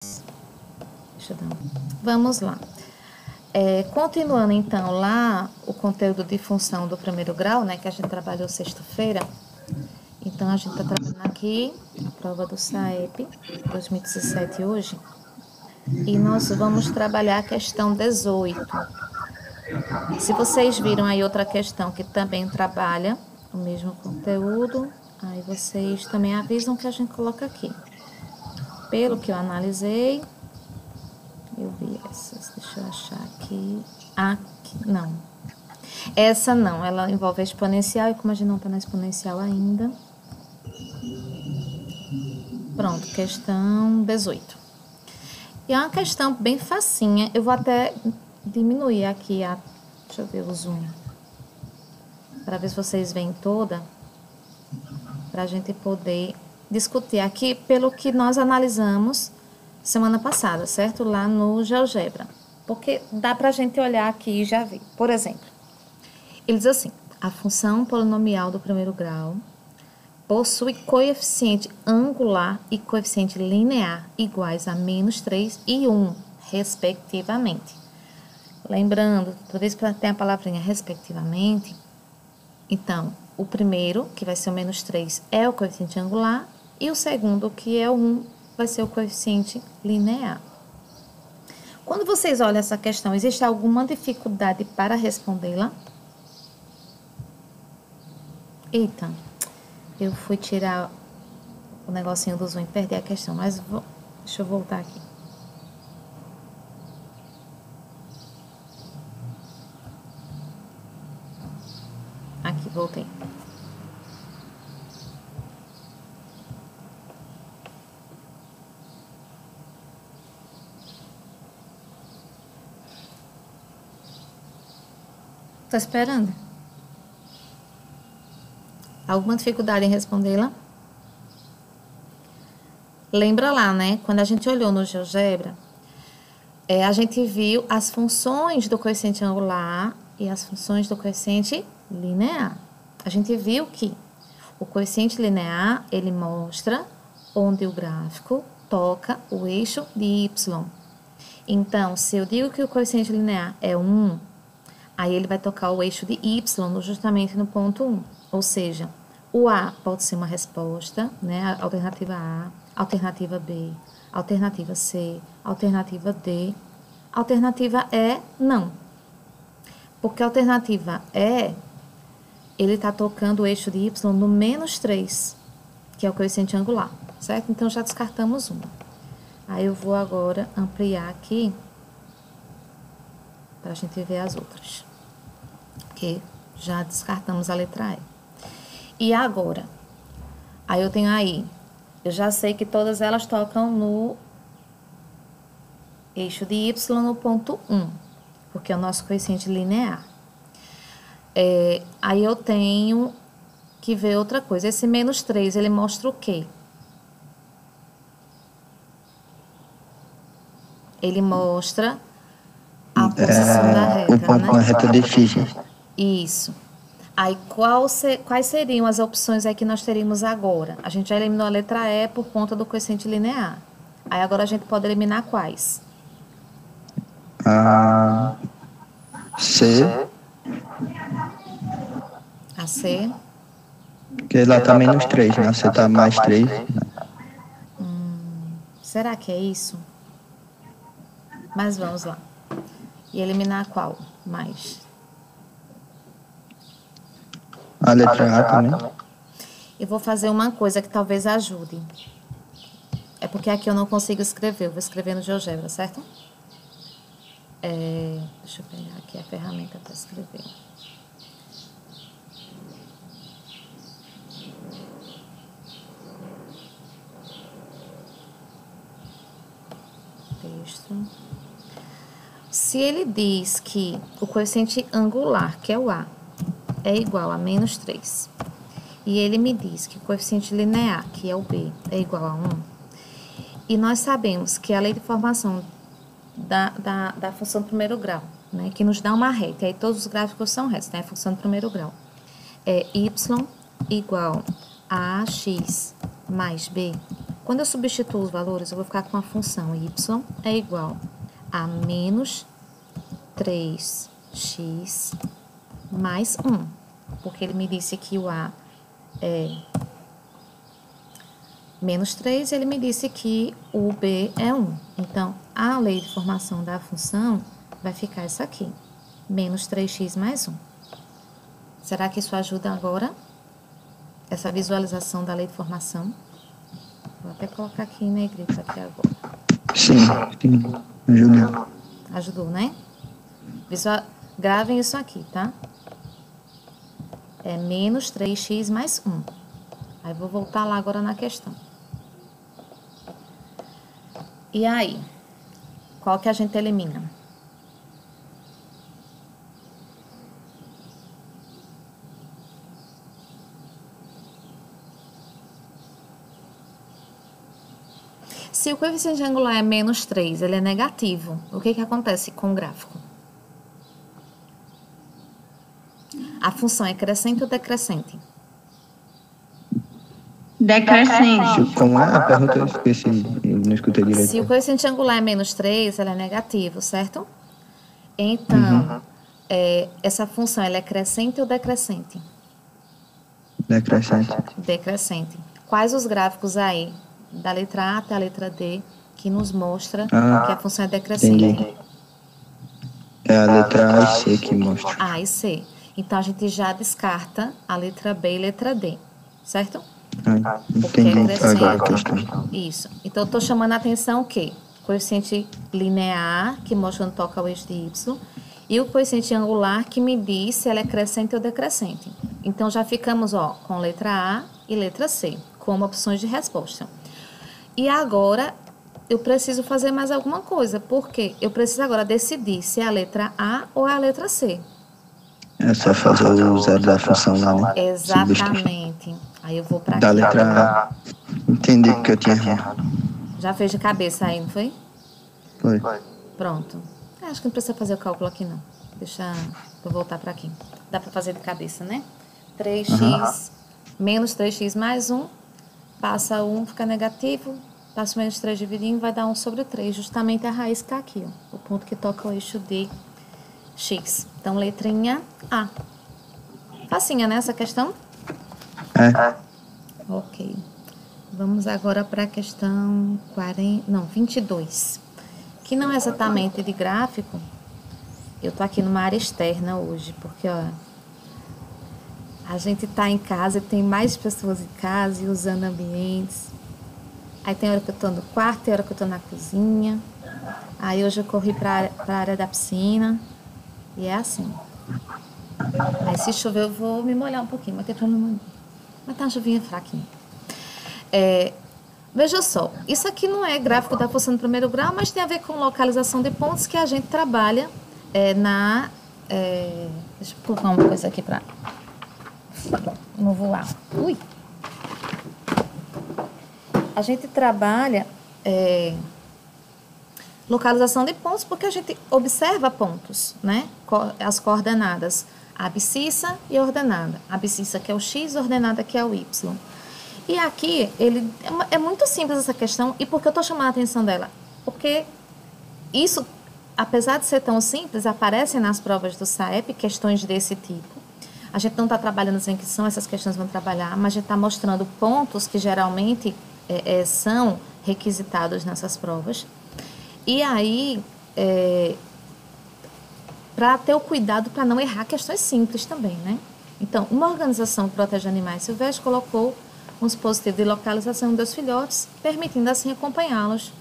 Deixa eu dar Vamos lá. Continuando, então, lá o conteúdo de função do primeiro grau, né, que a gente trabalhou sexta-feira. Então, a gente está trabalhando aqui a prova do SAEP 2017 hoje. E nós vamos trabalhar a questão 18. Se vocês viram aí outra questão que também trabalha o mesmo conteúdo, aí vocês também avisam que a gente coloca aqui. Pelo que eu analisei, eu vi essas, deixa eu achar aqui. Não. Essa não, ela envolve a exponencial e como a gente não está na exponencial ainda. Pronto, questão 18. E é uma questão bem facinha, eu vou até diminuir aqui deixa eu ver o zoom, para ver se vocês veem toda, para a gente poder discutir aqui pelo que nós analisamos semana passada, certo? Lá no GeoGebra. Porque dá para a gente olhar aqui e já ver. Por exemplo, ele diz assim, a função polinomial do primeiro grau possui coeficiente angular e coeficiente linear iguais a -3 e 1, respectivamente. Lembrando, toda vez que tem a palavrinha respectivamente, então, o primeiro, que vai ser o -3, é o coeficiente angular, e o segundo, que é o 1, vai ser o coeficiente linear. Quando vocês olham essa questão, existe alguma dificuldade para respondê-la? Eita, eu fui tirar o negocinho do zoom e perdi a questão, mas deixa eu voltar aqui. Aqui, voltei. Tá esperando? Alguma dificuldade em respondê-la? Lembra lá, né? Quando a gente olhou no GeoGebra, a gente viu as funções do coeficiente angular e as funções do coeficiente linear. A gente viu que o coeficiente linear, ele mostra onde o gráfico toca o eixo de y. Então, se eu digo que o coeficiente linear é 1, aí ele vai tocar o eixo de y justamente no ponto 1. Ou seja, o A pode ser uma resposta, né? Alternativa A, alternativa B, alternativa C, alternativa D. Alternativa E, não. Porque a alternativa E, ele está tocando o eixo de y no -3, que é o coeficiente angular, certo? Então, já descartamos uma. Aí, eu vou agora ampliar aqui, para a gente ver as outras. Porque já descartamos a letra E. E agora? Aí, eu tenho aí, eu já sei que todas elas tocam no eixo de y no ponto 1, porque é o nosso coeficiente linear. Aí eu tenho que ver outra coisa. Esse -3, ele mostra o quê? Ele mostra a posição da reta, o ponto na reta de física. Isso. Aí, quais seriam as opções aí que nós teríamos agora? A gente já eliminou a letra E por conta do coeficiente linear. Aí, agora a gente pode eliminar quais? A C. A C. Porque lá tá -3, né? A C tá +3. Será que é isso? Mas vamos lá. E eliminar qual mais? A letra A também. Eu vou fazer uma coisa que talvez ajude. É porque aqui eu não consigo escrever. Eu vou escrever no GeoGebra, certo? Deixa eu pegar aqui a ferramenta para escrever. Texto. Se ele diz que o coeficiente angular, que é o A, é igual a -3, e ele me diz que o coeficiente linear, que é o B, é igual a 1, e nós sabemos que a lei de formação da função do primeiro grau, né, que nos dá uma reta, e aí todos os gráficos são retos, né, a função do primeiro grau, é y igual a ax mais b, Quando eu substituo os valores, eu vou ficar com a função y é igual a menos 3x mais 1. Porque ele me disse que o a é menos 3 e ele me disse que o b é 1. Então, a lei de formação da função vai ficar isso aqui, menos 3x mais 1. Será que isso ajuda agora? Essa visualização da lei de formação? Vou até colocar aqui em negrito aqui agora. Sim, ajuda. Ajudou, né? Gravem isso aqui, tá? É menos 3x mais 1. Aí, vou voltar lá agora na questão. E aí? Qual que a gente elimina? Se o coeficiente angular é menos 3, ele é negativo, o que acontece com o gráfico? A função é crescente ou decrescente? Decrescente. Como é a pergunta? Eu esqueci, eu não escutei direito. Se o coeficiente angular é menos 3, ele é negativo, certo? Então, essa função ela é crescente ou decrescente? Decrescente. Decrescente. Quais os gráficos aí, da letra A até a letra D, que nos mostra que a função é decrescente? Entendi. É a letra A e C que mostra. A e C. Então, a gente já descarta a letra B e letra D, certo? Porque é Entendi agora a crescente. questão. Isso. Então, eu estou chamando a atenção o quê? Coeficiente linear, que mostra quando toca o eixo de Y, e o coeficiente angular, que me diz se ela é crescente ou decrescente. Então, já ficamos com letra A e letra C, como opções de resposta. E agora, eu preciso fazer mais alguma coisa, porque eu preciso agora decidir se é a letra A ou é a letra C. É só fazer o zero da função lá, né? Exatamente. Aí eu vou para Da aqui. letra A. Entendi que eu tinha errado. Já fez de cabeça aí, não foi? Foi. Pronto. Acho que não precisa fazer o cálculo aqui, não. Deixa eu voltar para aqui. Dá para fazer de cabeça, né? 3x menos 3x mais 1. Passa 1, fica negativo. Passa o menos 3 dividindo, vai dar 1 sobre 3. Justamente a raiz está aqui, ó. O ponto que toca o eixo de x. Então, letrinha A. Facinha, né, essa questão? É. Ok. Vamos agora para a questão 22. Que não é exatamente de gráfico. Eu tô aqui numa área externa hoje, porque, ó, a gente tá em casa e tem mais pessoas em casa e usando ambientes. Aí tem hora que eu tô no quarto, tem hora que eu tô na cozinha. Aí hoje eu corri para a área da piscina. E é assim. Aí se chover eu vou me molhar um pouquinho, mas tem problema. Mas tá uma chuvinha fraquinha. Veja só, isso aqui não é gráfico da função do primeiro grau, mas tem a ver com localização de pontos que a gente trabalha deixa eu colocar uma coisa aqui para não voar. Ui! A gente trabalha localização de pontos porque a gente observa pontos, né? As coordenadas abscissa e ordenada. Abscissa que é o x, ordenada que é o y. E aqui, é muito simples essa questão. E por que eu estou chamando a atenção dela? Porque isso, apesar de ser tão simples, aparecem nas provas do SAEP questões desse tipo. A gente não está trabalhando em que são essas questões vão trabalhar, mas a gente está mostrando pontos que geralmente são requisitados nessas provas. E aí, para ter o cuidado para não errar questões simples também, né? Então, uma organização que protege animais silvestres colocou um dispositivo de localização dos filhotes, permitindo assim acompanhá-los.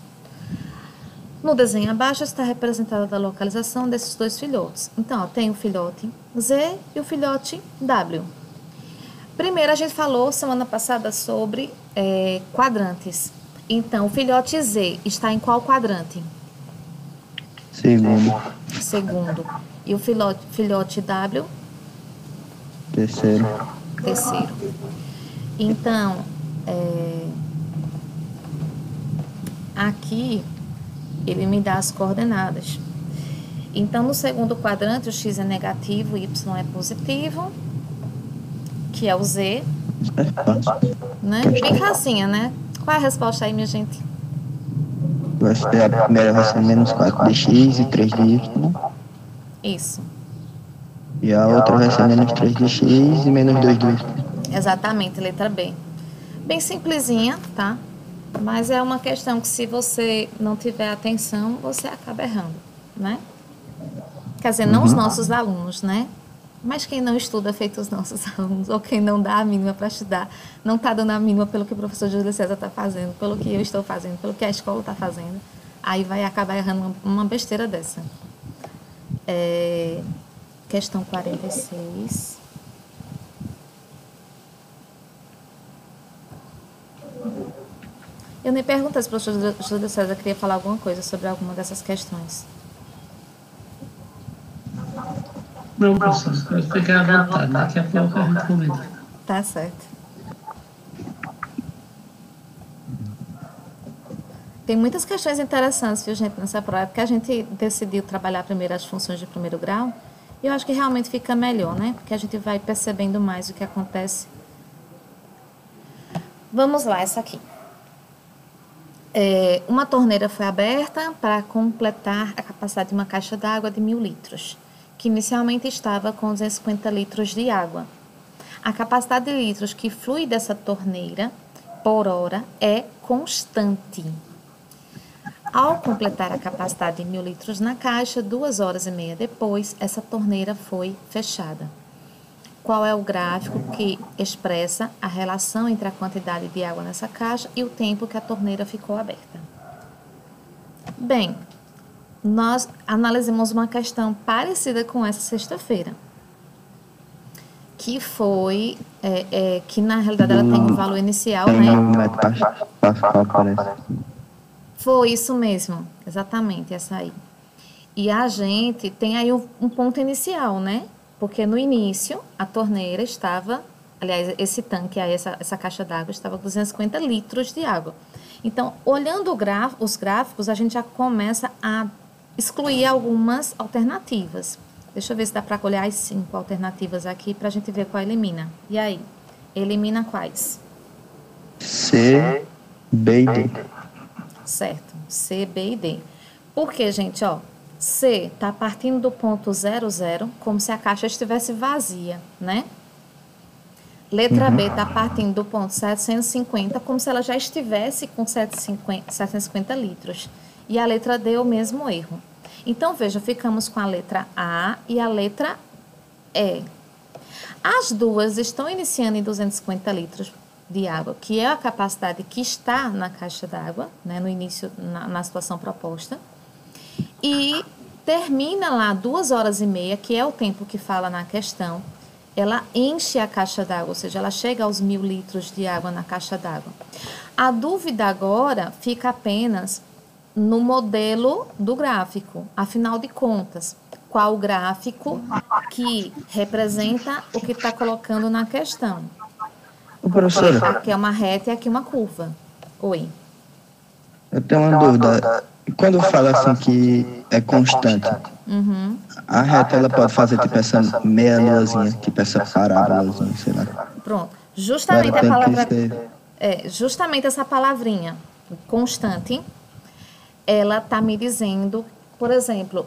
No desenho abaixo está representada a localização desses dois filhotes. Então, ó, tem o filhote Z e o filhote W. Primeiro, a gente falou semana passada sobre quadrantes. Então, o filhote Z está em qual quadrante? Segundo. E o filhote W? Terceiro. Então, aqui ele me dá as coordenadas. Então, no segundo quadrante, o x é negativo, o y é positivo, que é o z, né? Bem facinha, né? Qual é a resposta aí, minha gente? A primeira vai ser menos 4 de x e 3 de y. Isso. E a outra vai ser menos 3 de x e menos 2 de y. Exatamente, letra B. Bem simplesinha, tá? Mas é uma questão que se você não tiver atenção, você acaba errando, né? Quer dizer, não os nossos alunos, né? Mas quem não estuda feito os nossos alunos, ou quem não dá a mínima para estudar, não está dando a mínima pelo que o professor Júlio César está fazendo, pelo que eu estou fazendo, pelo que a escola está fazendo, aí vai acabar errando uma besteira dessa. Questão 46. Eu nem perguntei se o professor Júlio César queria falar alguma coisa sobre alguma dessas questões. Não, professor, pode ficar à vontade. Daqui a pouco a gente comenta. Tá certo. Tem muitas questões interessantes, viu, gente, nessa prova, porque a gente decidiu trabalhar primeiro as funções de primeiro grau, e eu acho que realmente fica melhor, né? Porque a gente vai percebendo mais o que acontece. Vamos lá, essa aqui. Uma torneira foi aberta para completar a capacidade de uma caixa d'água de 1.000 litros, que inicialmente estava com 250 litros de água. A capacidade de litros que flui dessa torneira por hora é constante. Ao completar a capacidade de 1.000 litros na caixa, 2 horas e meia depois, essa torneira foi fechada. Qual é o gráfico que expressa a relação entre a quantidade de água nessa caixa e o tempo que a torneira ficou aberta? Bem, nós analisamos uma questão parecida com essa sexta-feira, que foi, que na realidade ela tem um valor inicial, né? Pascal, parece. Foi isso mesmo, exatamente, essa aí. E a gente tem aí um ponto inicial, né? Porque no início a torneira estava, aliás, esse tanque, aí, essa caixa d'água estava com 250 litros de água. Então, olhando os gráficos, a gente já começa a excluir algumas alternativas. Deixa eu ver se dá para olhar as 5 alternativas aqui para a gente ver qual elimina. E aí? Elimina quais? C, B e D. Certo, C, B e D. Porque, gente, ó, C está partindo do ponto 00, como se a caixa estivesse vazia, né? Letra B está partindo do ponto 750, como se ela já estivesse com 750 litros. E a letra D é o mesmo erro. Então, veja, ficamos com a letra A e a letra E. As duas estão iniciando em 250 litros de água, que é a capacidade que está na caixa d'água, né, no início, na situação proposta, e termina lá 2 horas e meia, que é o tempo que fala na questão, ela enche a caixa d'água, ou seja, ela chega aos 1.000 litros de água na caixa d'água. A dúvida agora fica apenas no modelo do gráfico, afinal de contas, qual o gráfico que representa o que está colocando na questão. Professora, Aqui é uma reta e aqui uma curva. Oi. eu tenho uma dúvida. Quando fala assim que é constante, a reta ela pode fazer tipo essa meia luazinha, tipo essa parábolazinha, sei lá. Pronto. Justamente a Agora tem palavra... que ser... justamente essa palavrinha, constante, ela está me dizendo, por exemplo,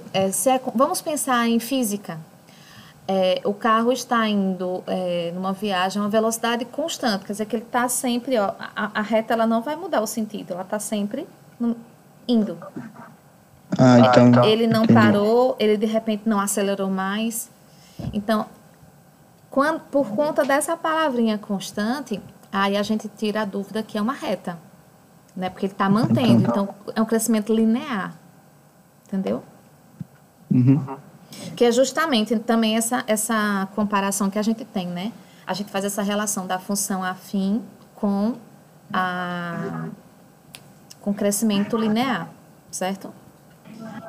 vamos pensar em física. O carro está indo numa viagem a uma velocidade constante, quer dizer que ele está sempre, ó, a reta ela não vai mudar o sentido, ela está sempre indo. Então, Ele não entendi. parou, ele de repente não acelerou mais. Então, por conta dessa palavrinha constante, aí a gente tira a dúvida que é uma reta, né? Porque ele está mantendo, então é um crescimento linear, entendeu? Que é justamente também essa comparação que a gente tem, né? A gente faz essa relação da função afim com crescimento linear, certo?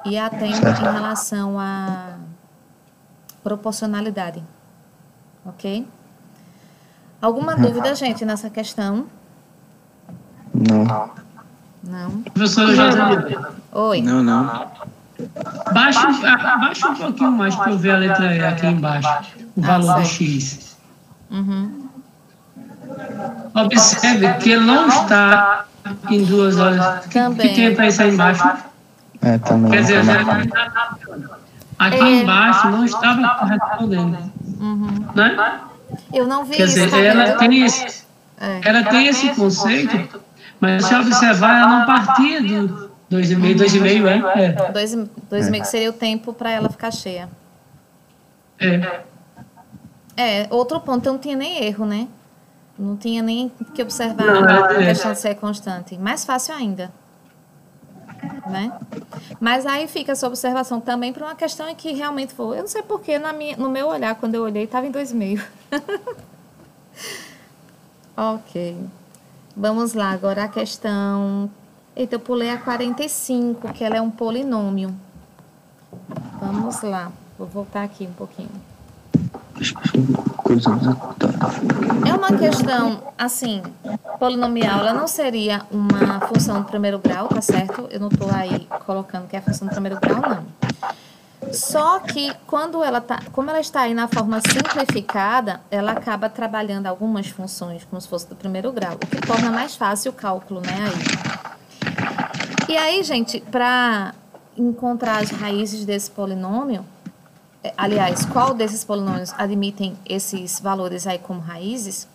E até em relação à proporcionalidade, ok? Alguma dúvida, gente, nessa questão? Não. Não? Professora José, Oi. Não. abaixa um pouquinho mais para eu ver a letra E aqui embaixo. O valor do certo. X. Observe que ele não está em 2 horas. Também. Que tempo é isso aí embaixo? Também. Quer dizer, aqui embaixo não estava correspondendo. Né? Eu não vi Quer isso. dizer, ela tem esse conceito, mas se observar, ela não partia do 2,5, é? 2,5 que seria o tempo para ela ficar cheia. Outro ponto, então não tinha nem erro, né? Não tinha nem que observar a questão de ser constante. Mais fácil ainda. Né? Mas aí fica essa observação também para uma questão em que realmente foi. Eu não sei porquê, no meu olhar, quando eu olhei, estava em 2,5. Ok. Vamos lá, agora a questão... Eita, eu pulei a 45, que ela é um polinômio. Vamos lá. Vou voltar aqui um pouquinho. É uma questão, assim, polinomial, ela não seria uma função do primeiro grau, tá certo? Eu não estou aí colocando que é a função do primeiro grau, não. Só que quando como ela está aí na forma simplificada, ela acaba trabalhando algumas funções como se fosse do primeiro grau, o que torna mais fácil o cálculo, né, aí. E aí, gente, para encontrar as raízes desse polinômio, aliás, qual desses polinômios admitem esses valores aí como raízes,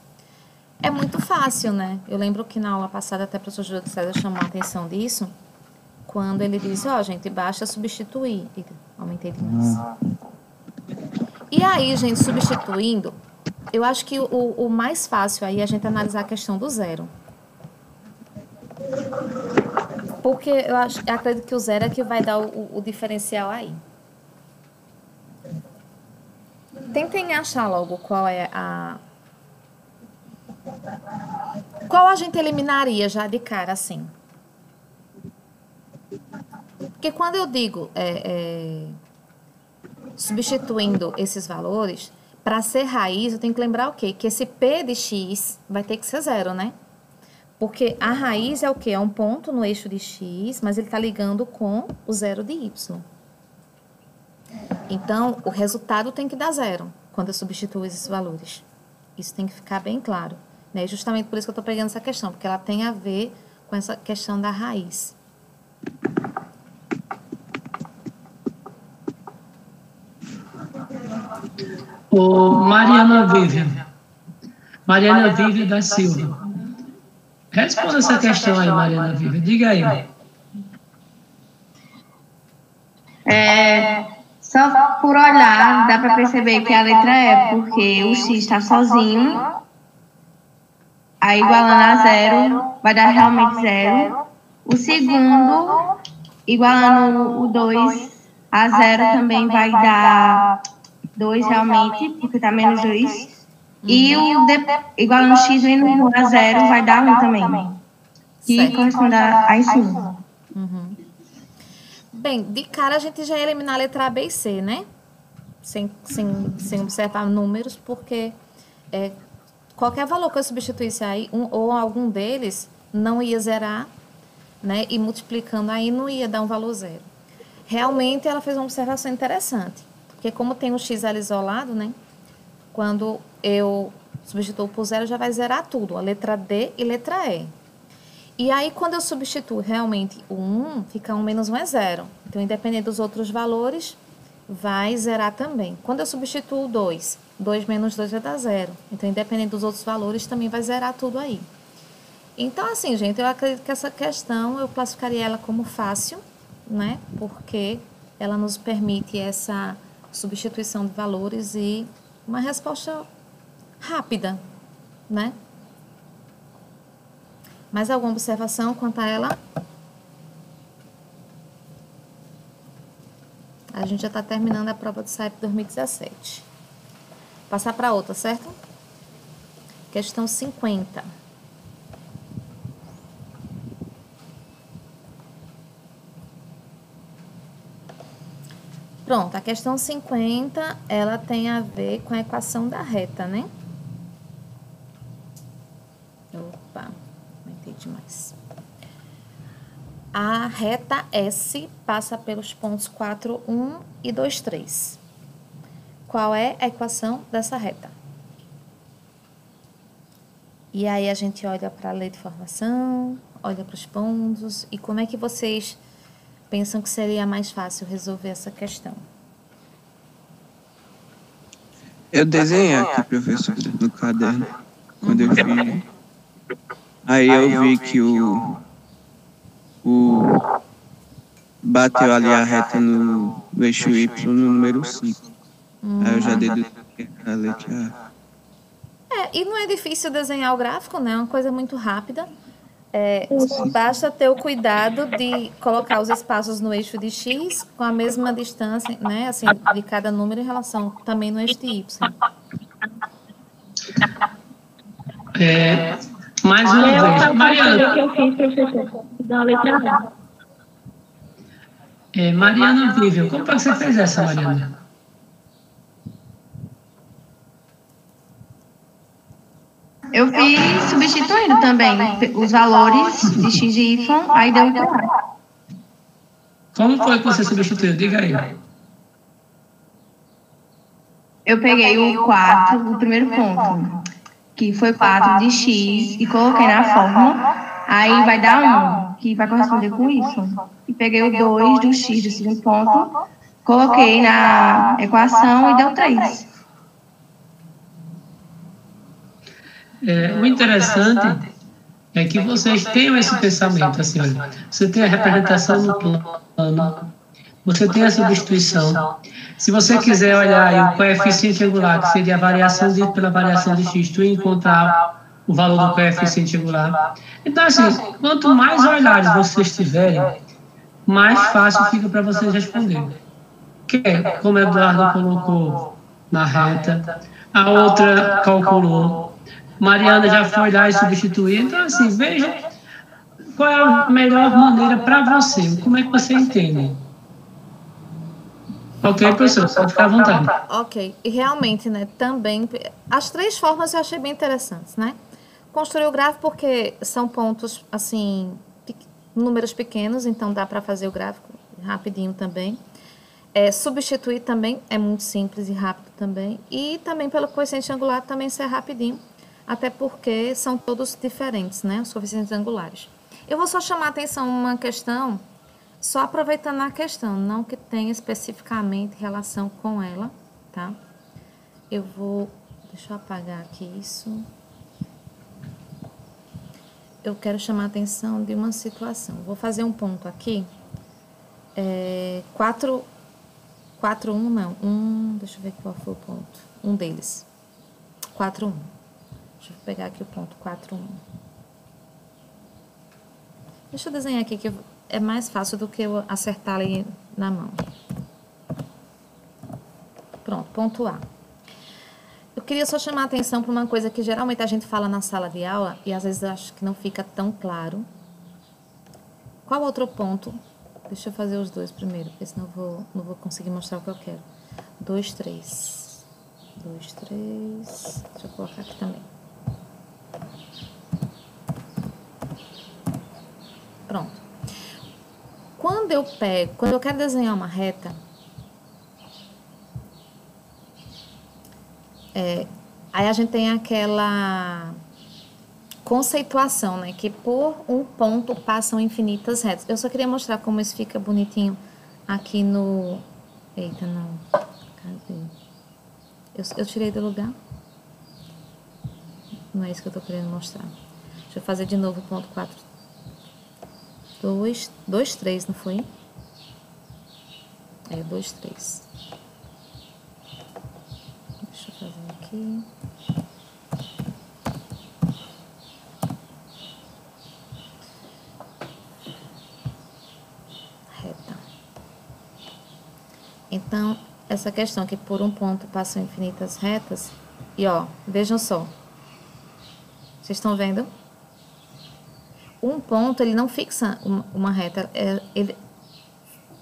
é muito fácil, né? Eu lembro que na aula passada até o professor Júlio de César chamou a atenção disso, quando ele disse, gente, basta substituir. Eita, aumentei demais. E aí, gente, substituindo, eu acho que o mais fácil aí é a gente analisar a questão do zero. Porque eu acredito que o zero é que vai dar o diferencial aí. Tentem achar logo qual é qual a gente eliminaria já de cara, assim. Porque quando eu digo substituindo esses valores, para ser raiz, eu tenho que lembrar o quê? Que esse P de X vai ter que ser zero, né? Porque a raiz é o quê? É um ponto no eixo de X, mas ele está ligando com o zero de Y. Então, o resultado tem que dar zero quando eu substituo esses valores. Isso tem que ficar bem claro. Né? Justamente por isso que eu estou pegando essa questão, porque ela tem a ver com essa questão da raiz. Mariana Vive da Silva. Responda essa questão aí, Mariana Vive. Diga aí. Só por olhar, dá para perceber que a letra é, porque o X está sozinho, aí igualando a zero, vai dar realmente zero. O segundo, igualando o 2 a zero, também vai dar 2 realmente, porque está menos 2. E igualando o X indo a zero, vai dar 1 também, que corresponde a isso. Bem, de cara a gente já ia eliminar a letra A, B e C, né? Sem observar números, porque qualquer valor que eu substituísse aí, ou algum deles, não ia zerar, né? E multiplicando aí não ia dar um valor zero. Realmente ela fez uma observação interessante, porque como tem o X ali isolado, né? Quando eu substituo por zero, já vai zerar tudo, a letra D e letra E. E aí, quando eu substituo realmente o 1, fica 1 menos 1 é 0. Então, independente dos outros valores, vai zerar também. Quando eu substituo o 2, 2 menos 2 vai dar 0. Então, independente dos outros valores, também vai zerar tudo aí. Então, assim, gente, eu acredito que essa questão, eu classificaria ela como fácil, né? Porque ela nos permite essa substituição de valores e uma resposta rápida, né? Mais alguma observação quanto a ela? A gente já está terminando a prova do SAEP 2017. Passar para outra, certo? Questão 50. Pronto, a questão 50, ela tem a ver com a equação da reta, né? Opa, aumentei demais. A reta S passa pelos pontos 4, 1 e 2, 3. Qual é a equação dessa reta? E aí a gente olha para a lei de formação, olha para os pontos. E como é que vocês pensam que seria mais fácil resolver essa questão? Eu desenhei aqui, professor, no caderno, quando eu vi. Aí eu vi que o bateu ali a reta no eixo Y no número 5. Aí eu já deduzi a letra A. E não é difícil desenhar o gráfico, né? É uma coisa muito rápida. Basta ter o cuidado de colocar os espaços no eixo de X com a mesma distância, né? Assim, de cada número em relação também no eixo de Y. Mais uma vez, Mariana. Que eu fiz, professor, da letra A. Mariana Vívia, como é que você fez essa, Mariana? Eu fiz substituindo também os valores de x e y, aí deu um A. Como foi que você substituiu? Diga aí. Eu peguei o 4, o primeiro ponto, que foi 4 de x, e coloquei na fórmula, aí vai dar 1, que vai corresponder com isso. E peguei o 2 do x do segundo ponto, coloquei na equação e deu 3. O interessante é que vocês tenham esse pensamento, assim, olha, você tem a representação no plano, você tem a substituição. Se você quiser olhar aí o coeficiente angular, que seria a variação pela variação de x, tu encontrar o valor do coeficiente angular. Então, assim, quanto mais olhares vocês tiverem, mais fácil fica para vocês responderem. Que é, como o Eduardo colocou na reta, a outra calculou, Mariana já foi lá e substituiu. Então, assim, veja qual é a melhor maneira para você, como é que você entende. Ok, professor, pode ficar à vontade. Ok, e realmente, né, também, as 3 formas eu achei bem interessantes, né? Construir o gráfico porque são pontos, assim, números pequenos, então dá para fazer o gráfico rapidinho também. Substituir também é muito simples e rápido também. E também pelo coeficiente angular também ser rapidinho, até porque são todos diferentes, né, os coeficientes angulares. Eu vou só chamar a atenção uma questão, só aproveitando a questão, não que tenha especificamente relação com ela, tá? Deixa eu apagar aqui isso. Eu quero chamar a atenção de uma situação. Vou fazer um ponto aqui. 4, 1, não. Deixa eu ver qual foi o ponto. Um deles. 4, 1. Deixa eu pegar aqui o ponto 4, 1. Deixa eu desenhar aqui que é mais fácil do que eu acertar ali na mão. Pronto, ponto A. Eu queria só chamar a atenção para uma coisa que geralmente a gente fala na sala de aula e às vezes eu acho que não fica tão claro. Qual outro ponto? Deixa eu fazer os dois primeiro, porque senão não vou conseguir mostrar o que eu quero. 2, 3. 2, 3. Deixa eu colocar aqui também. Pronto. Quando eu quero desenhar uma reta, aí a gente tem aquela conceituação, né? Que por um ponto passam infinitas retas. Eu só queria mostrar como isso fica bonitinho aqui no... Eita, não. Cadê? Eu tirei do lugar? Não é isso que eu tô querendo mostrar. Deixa eu fazer de novo o ponto 4. 2, 3, não foi? 2, 3. Deixa eu fazer aqui. Reta. Então, essa questão que por um ponto passam infinitas retas. E, ó, vejam só. Vocês estão vendo? Um ponto, ele não fixa uma reta.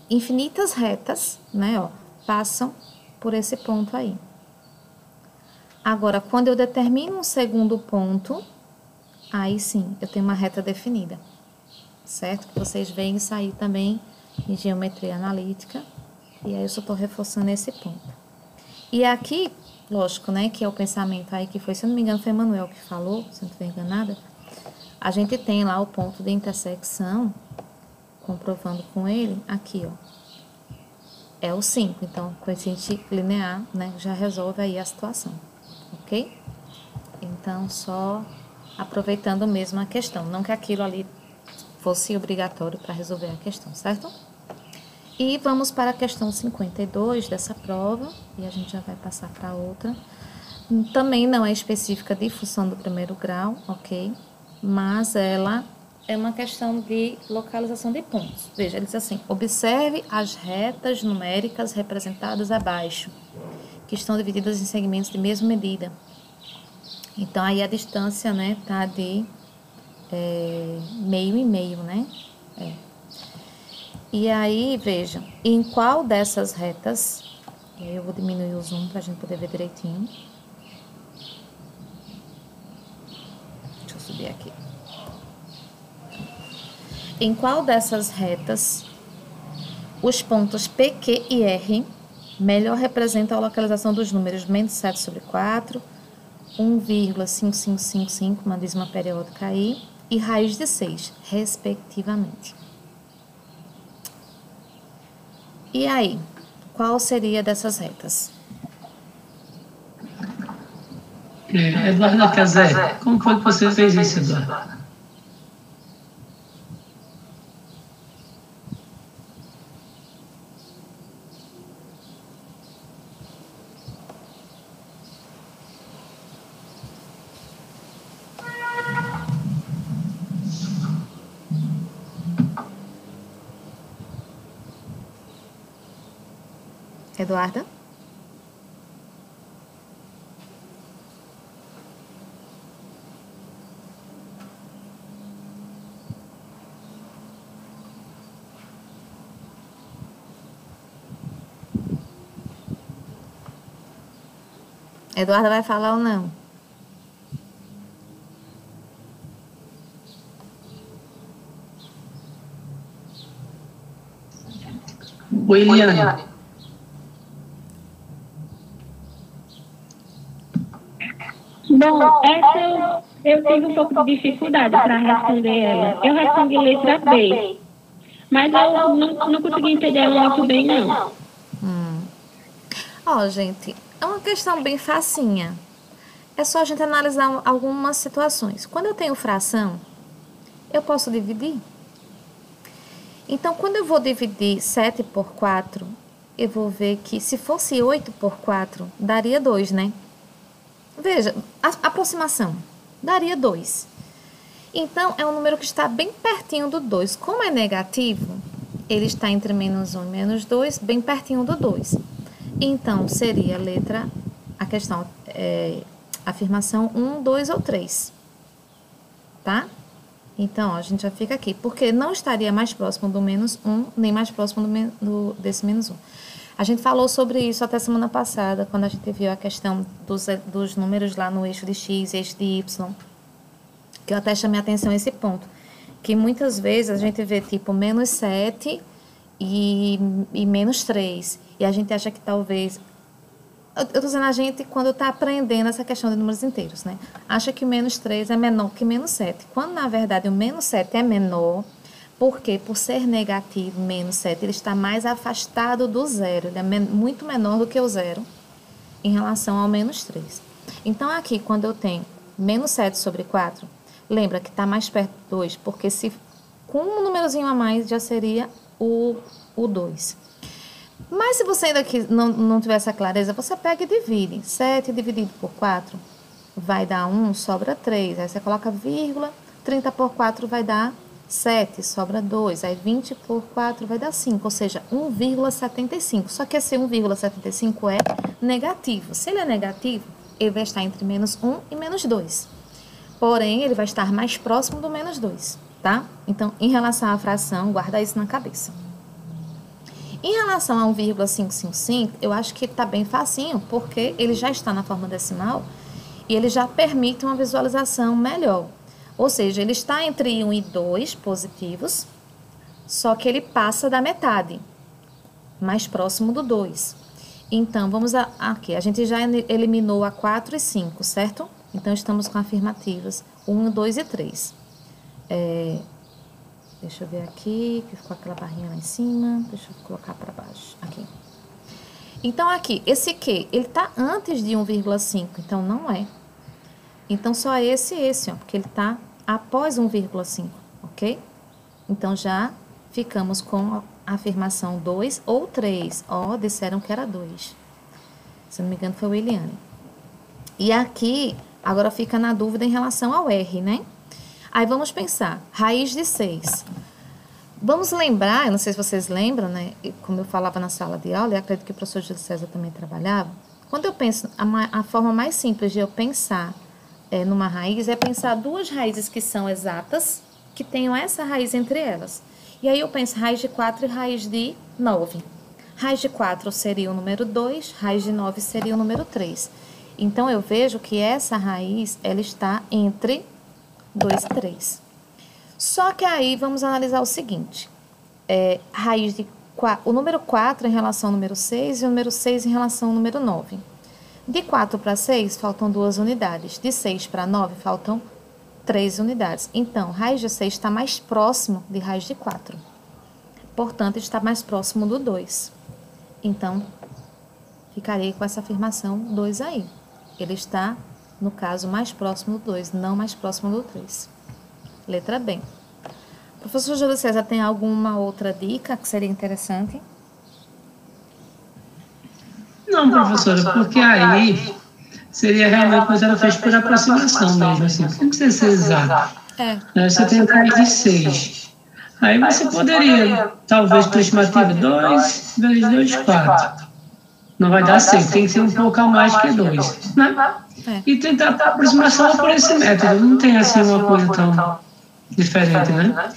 Infinitas retas, né, ó, passam por esse ponto aí. Agora, quando eu determino um segundo ponto, aí sim, eu tenho uma reta definida, certo? Que vocês veem isso aí também em geometria analítica, e aí eu só estou reforçando esse ponto. E aqui, lógico, né, que é o pensamento aí que foi, se eu não me engano, foi Manuel que falou, se eu não estiver enganada, a gente tem lá o ponto de intersecção, comprovando com ele, aqui, ó, é o 5. Então, coeficiente linear, né, já resolve aí a situação, ok? Então, só aproveitando mesmo a questão, não que aquilo ali fosse obrigatório para resolver a questão, certo? E vamos para a questão 52 dessa prova, e a gente já vai passar para outra. Também não é específica de função do primeiro grau, ok? Mas ela é uma questão de localização de pontos. Veja, ele diz assim, observe as retas numéricas representadas abaixo, que estão divididas em segmentos de mesma medida. Então, aí a distância, né, tá de meio e meio, né? E aí, vejam, em qual dessas retas, e aí eu vou diminuir o zoom para a gente poder ver direitinho. Deixa eu subir aqui. Em qual dessas retas, os pontos P, Q e R melhor representam a localização dos números menos 7 sobre 4, 1,5555, uma dízima periódica aí, e raiz de 6, respectivamente. E aí, qual seria dessas retas? Eduardo Cazé, como foi que você fez isso, Eduardo? Eduarda? Eduarda vai falar ou não? Oi, Eliane. Bom, essa eu tive um pouco de dificuldade para responder ela. Eu respondi letra B, mas eu não consegui entender ela muito bem, não. Ó, gente, é uma questão bem facinha. É só a gente analisar algumas situações. Quando eu tenho fração, eu posso dividir. Então, quando eu vou dividir 7 por 4, eu vou ver que se fosse 8 por 4, daria 2, né? Veja, aproximação, daria 2. Então, é um número que está bem pertinho do 2. Como é negativo, ele está entre menos 1 e menos 2, bem pertinho do 2. Então, seria a questão, afirmação 1, 2 ou 3. Tá? Então, ó, a gente já fica aqui, porque não estaria mais próximo do menos 1, nem mais próximo desse menos 1. A gente falou sobre isso até semana passada, quando a gente viu a questão dos números lá no eixo de X e eixo de Y, que eu até chamei a atenção a esse ponto, que muitas vezes a gente vê tipo menos 7 e menos 3, e a gente acha que talvez... Eu estou dizendo a gente quando está aprendendo essa questão de números inteiros, né? Acha que menos 3 é menor que menos 7, quando na verdade o menos 7 é menor. Porque, por ser negativo, menos 7, ele está mais afastado do zero. Ele é muito menor do que o zero em relação ao menos 3. Então, aqui, quando eu tenho menos 7 sobre 4, lembra que está mais perto do 2, porque se com um númerozinho a mais já seria o 2. Mas se você ainda não tiver essa clareza, você pega e divide. 7 dividido por 4 vai dar 1, sobra 3. Aí você coloca vírgula, 30 por 4 vai dar 7, sobra 2, aí 20 por 4 vai dar 5, ou seja, 1,75. Só que esse 1,75 é negativo. Se ele é negativo, ele vai estar entre menos 1 e menos 2. Porém, ele vai estar mais próximo do menos 2, tá? Então, em relação à fração, guarda isso na cabeça. Em relação a 1,555, eu acho que está bem facinho, porque ele já está na forma decimal e ele já permite uma visualização melhor. Ou seja, ele está entre 1 e 2 positivos, só que ele passa da metade, mais próximo do 2. Então, vamos aqui. A gente já eliminou a 4 e 5, certo? Então, estamos com afirmativas 1, 2 e 3. Deixa eu ver aqui, que ficou aquela barrinha lá em cima. Deixa eu colocar para baixo. Aqui. Então, aqui, esse Q, ele está antes de 1,5, então não é. Então, só esse, ó, porque ele está após 1,5, ok? Então, já ficamos com a afirmação 2 ou 3. Ó, disseram que era 2. Se não me engano, foi o Eliane. E aqui, agora fica na dúvida em relação ao R, né? Aí, vamos pensar. Raiz de 6. Vamos lembrar, eu não sei se vocês lembram, né? Como eu falava na sala de aula, e acredito que o professor Júlio César também trabalhava. Quando eu penso, a forma mais simples de eu pensar numa raiz é pensar duas raízes que são exatas, que tenham essa raiz entre elas. E aí eu penso raiz de 4 e raiz de 9. Raiz de 4 seria o número 2, raiz de 9 seria o número 3. Então, eu vejo que essa raiz, ela está entre 2 e 3. Só que aí, vamos analisar o seguinte. Raiz de 4, o número 4 em relação ao número 6 e o número 6 em relação ao número 9. De 4 para 6, faltam 2 unidades. De 6 para 9, faltam 3 unidades. Então, raiz de 6 está mais próximo de raiz de 4. Portanto, está mais próximo do 2. Então, ficarei com essa afirmação 2 aí. Ele está, no caso, mais próximo do 2, não mais próximo do 3. Letra B. Professor Júlio César, tem alguma outra dica que seria interessante? Não, professora, porque aí seria realmente, mas ela fez por aproximação mesmo, assim. Não precisa ser exato. Você tem raiz de 6. Aí você poderia, talvez, por estimativa, 2 vezes 2, 4. Não vai dar 6, tem que ser um pouco a mais que 2, né? E tentar a aproximação por esse método. Não tem, assim, uma coisa tão diferente, né?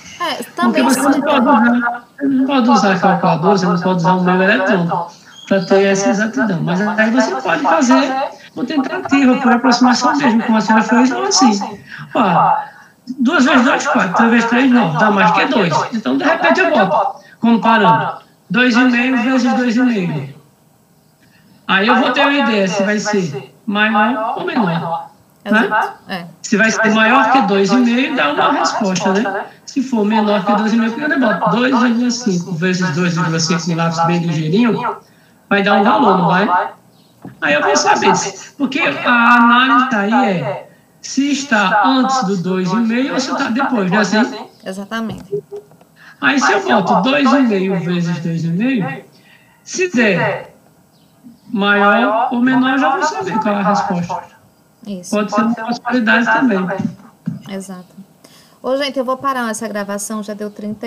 Porque você não pode usar calculadora, você não pode usar um meio eletrônico para ter essa exatidão. Mas aí você pode fazer uma tentativa por aproximação mesmo, como a senhora fez, ou assim. 2 vezes 2, 4, 3 vezes 3, 9, dá mais que 2. Então, de repente, eu boto, comparando, 2,5 vezes 2,5. Aí eu vou ter uma ideia se vai ser maior ou menor. Né? Se vai ser maior que 2,5, dá uma resposta, né? Se for menor que 2,5, eu boto 2,5 vezes 2,5 no lápis bem ligeirinho, vai dar um valor, não vai? Aí eu vou saber, porque a análise aí se está antes do 2,5 ou se está depois, não é assim? Exatamente. Aí se eu boto 2,5 vezes 2,5, se der maior ou menor, eu já vou saber qual é a resposta. Isso. Pode ser uma possibilidade também. Exato. Ô, gente, eu vou parar essa gravação, já deu 30